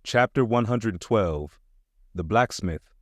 Chapter 112 The Blacksmith.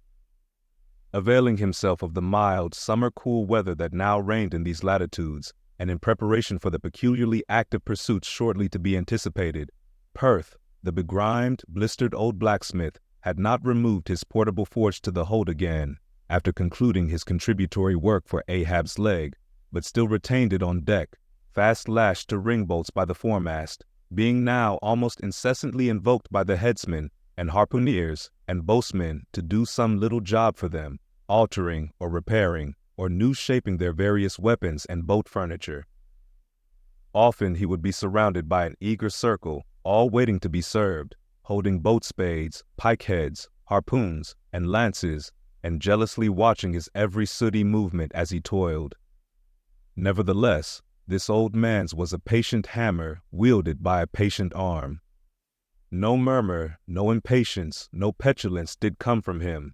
Availing himself of the mild, summer-cool weather that now reigned in these latitudes, and in preparation for the peculiarly active pursuits shortly to be anticipated, Perth, the begrimed, blistered old blacksmith, had not removed his portable forge to the hold again, after concluding his contributory work for Ahab's leg, but still retained it on deck, fast lashed to ring-bolts by the foremast, being now almost incessantly invoked by the headsmen and harpooneers and boatsmen to do some little job for them, altering or repairing or new-shaping their various weapons and boat furniture. Often he would be surrounded by an eager circle, all waiting to be served, holding boat spades, pike-heads, harpoons, and lances, and jealously watching his every sooty movement as he toiled. Nevertheless, this old man's was a patient hammer wielded by a patient arm. No murmur, no impatience, no petulance did come from him.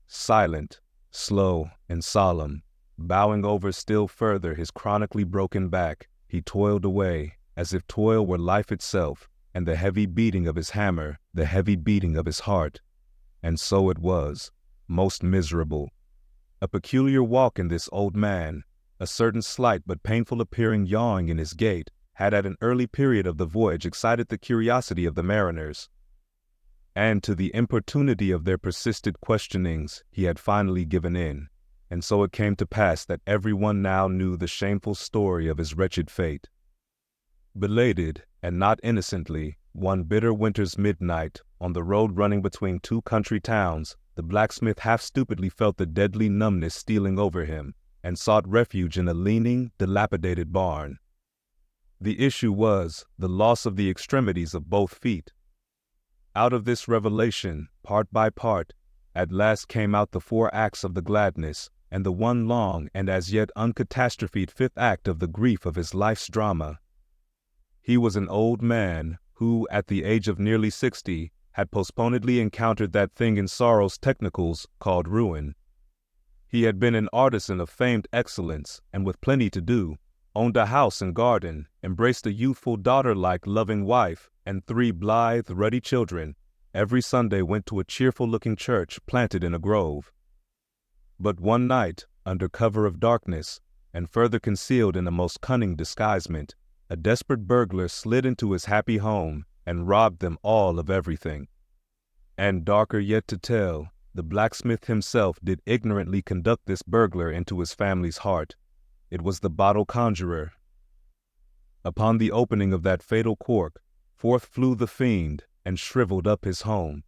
Silent, slow, and solemn, bowing over still further his chronically broken back, he toiled away, as if toil were life itself, and the heavy beating of his hammer, the heavy beating of his heart. And so it was, most miserable. A peculiar walk in this old man, a certain slight but painful-appearing yawing in his gait, had at an early period of the voyage excited the curiosity of the mariners, and to the importunity of their persistent questionings he had finally given in, and so it came to pass that everyone now knew the shameful story of his wretched fate. Belated, and not innocently, one bitter winter's midnight, on the road running between two country towns, the blacksmith half-stupidly felt the deadly numbness stealing over him, and sought refuge in a leaning, dilapidated barn. The issue was the loss of the extremities of both feet. Out of this revelation, part by part, at last came out the 4 acts of the gladness, and the one long and as yet uncatastrophed 5th act of the grief of his life's drama. He was an old man who, at the age of nearly 60, had postponedly encountered that thing in sorrow's technicals called ruin. He had been an artisan of famed excellence, and with plenty to do, owned a house and garden, embraced a youthful daughter-like loving wife, and 3 blithe, ruddy children, every Sunday went to a cheerful-looking church planted in a grove. But one night, under cover of darkness, and further concealed in a most cunning disguisement, a desperate burglar slid into his happy home and robbed them all of everything. And darker yet to tell, the blacksmith himself did ignorantly conduct this burglar into his family's heart. It was the bottle conjurer. Upon the opening of that fatal cork, forth flew the fiend and shriveled up his home.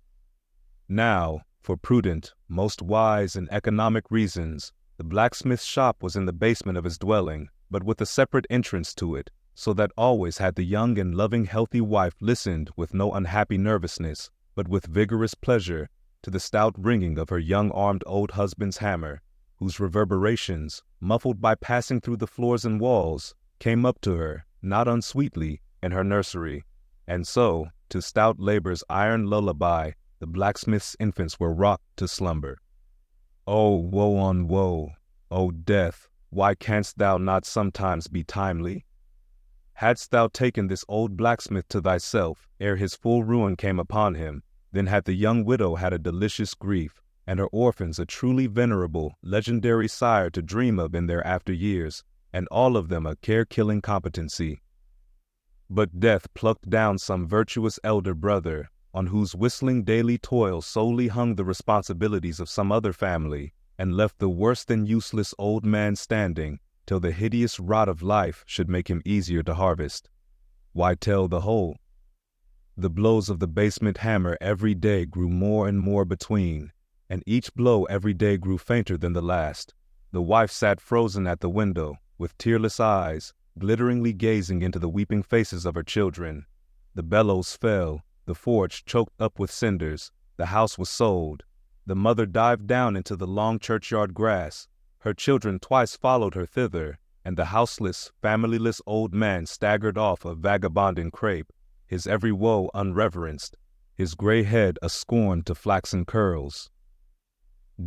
Now, for prudent, most wise and economic reasons, the blacksmith's shop was in the basement of his dwelling, but with a separate entrance to it, so that always had the young and loving healthy wife listened with no unhappy nervousness, but with vigorous pleasure, to the stout ringing of her young-armed old husband's hammer, whose reverberations, muffled by passing through the floors and walls, came up to her, not unsweetly, in her nursery. And so, to stout labor's iron lullaby, the blacksmith's infants were rocked to slumber. Oh, woe on woe! O death, why canst thou not sometimes be timely? Hadst thou taken this old blacksmith to thyself ere his full ruin came upon him, then had the young widow had a delicious grief, and her orphans a truly venerable, legendary sire to dream of in their after years, and all of them a care-killing competency. But death plucked down some virtuous elder brother, on whose whistling daily toil solely hung the responsibilities of some other family, and left the worse than useless old man standing, till the hideous rot of life should make him easier to harvest. Why tell the whole? The blows of the basement hammer every day grew more and more between, and each blow every day grew fainter than the last. The wife sat frozen at the window, with tearless eyes, glitteringly gazing into the weeping faces of her children. The bellows fell, the forge choked up with cinders, the house was sold. The mother dived down into the long churchyard grass. Her children twice followed her thither, and the houseless, familyless old man staggered off a vagabonding crepe, his every woe unreverenced, his gray head a scorn to flaxen curls.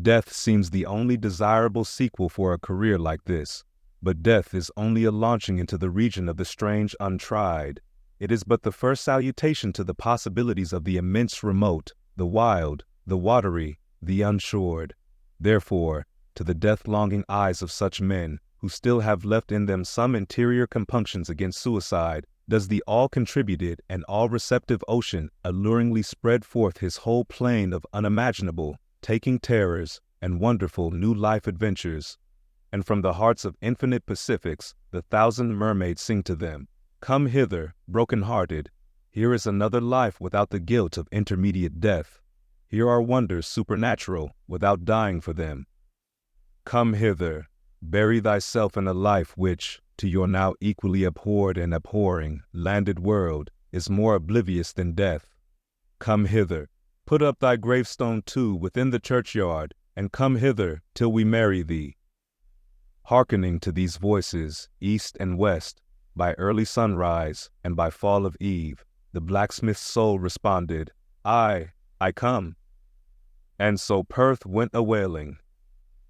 Death seems the only desirable sequel for a career like this, but death is only a launching into the region of the strange untried. It is but the first salutation to the possibilities of the immense remote, the wild, the watery, the unshored. Therefore, to the death-longing eyes of such men, who still have left in them some interior compunctions against suicide, does the all-contributed and all-receptive ocean alluringly spread forth his whole plain of unimaginable, taking terrors, and wonderful new life adventures. And from the hearts of infinite Pacifics, the thousand mermaids sing to them, "Come hither, broken-hearted. Here is another life without the guilt of intermediate death. Here are wonders supernatural without dying for them. Come hither, bury thyself in a life which, to your now equally abhorred and abhorring, landed world, is more oblivious than death. Come hither, put up thy gravestone too within the churchyard, and come hither till we marry thee." Hearkening to these voices, east and west, by early sunrise and by fall of eve, the blacksmith's soul responded, I come." And so Perth went a-wailing.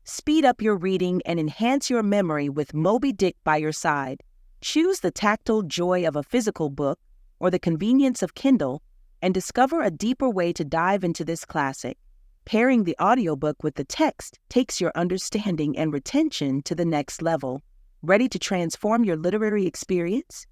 Speed up your reading and enhance your memory with Moby Dick by your side. Choose the tactile joy of a physical book or the convenience of Kindle and discover a deeper way to dive into this classic. Pairing the audiobook with the text takes your understanding and retention to the next level. Ready to transform your literary experience?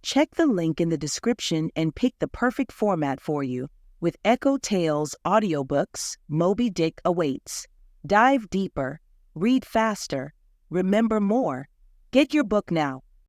Check the link in the description and pick the perfect format for you. With EchoTales Audiobooks, Moby Dick awaits. Dive deeper, read faster, remember more. Get your book now.